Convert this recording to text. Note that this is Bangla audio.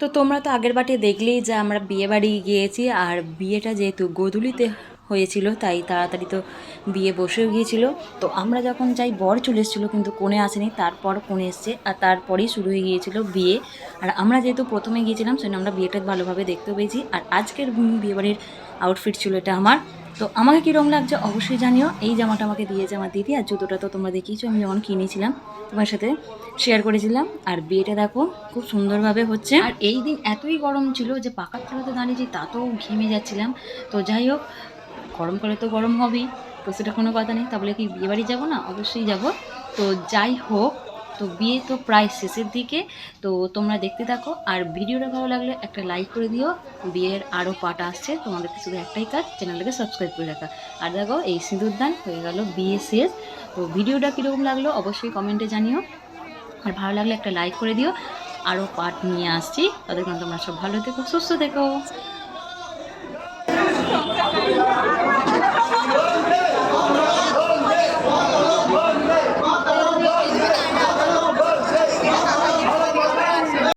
তো তোমরা তো আগের বাটে দেখলেই যে আমরা বিয়ে বাড়ি গিয়েছি, আর বিয়েটা যেহেতু গোধূলিতে হয়েছিল তাই তাড়াতাড়ি তো বিয়ে বসেও গিয়েছিল। তো আমরা যখন যাই বর চলে এসেছিলো, কিন্তু কনে আসেনি, তারপর কনে এসছে আর তারপরেই শুরু হয়ে গিয়েছিল বিয়ে। আর আমরা যেহেতু প্রথমে গিয়েছিলাম সেজন্য আমরা বিয়েটা ভালোভাবে দেখতেও পেয়েছি। আর আজকের বিয়েবাড়ির আউটফিট ছিল এটা আমার। তো আমাকে কীরকম লাগছে অবশ্যই জানিও। এই জামাটা আমাকে দিয়েছে আমার দিদি, আর জুতোটা তো তোমরা দেখিয়েছো আমি যখন কিনেছিলাম তোমার সাথে শেয়ার করেছিলাম। আর বিয়েটা দেখো খুব সুন্দরভাবে হচ্ছে। আর এই দিন এতই গরম ছিল যে পাকার তলাতে দাঁড়িয়েছি তাতেও ঘেমে যাচ্ছিলাম। তো যাই হোক, গরমকালে তো গরম হবেই, তো সেটা কোনো কথা নেই। তাহলে কি বিয়ে বাড়ি যাবো না? অবশ্যই যাব। তো যাই হোক, তো বিয়ে তো প্রায় শেষের দিকে। তো তোমরা দেখতে থাকো, আর ভিডিওটা ভালো লাগলে একটা লাইক করে দিও। বিয়ের আরও পার্ট আসছে, তোমাদেরকে শুধু একটাই কাজ, চ্যানেলটাকে সাবস্ক্রাইব করে রাখা। আর দেখো এই সিঁদুরদান হয়ে গেল বিয়ে শেষ। তো ভিডিওটা কীরকম লাগলো অবশ্যই কমেন্টে জানিও, আর ভালো লাগলে একটা লাইক করে দিও। আরও পার্ট নিয়ে আসছি, ততক্ষণ তোমরা সব ভালো থেকো, সুস্থ থেকো।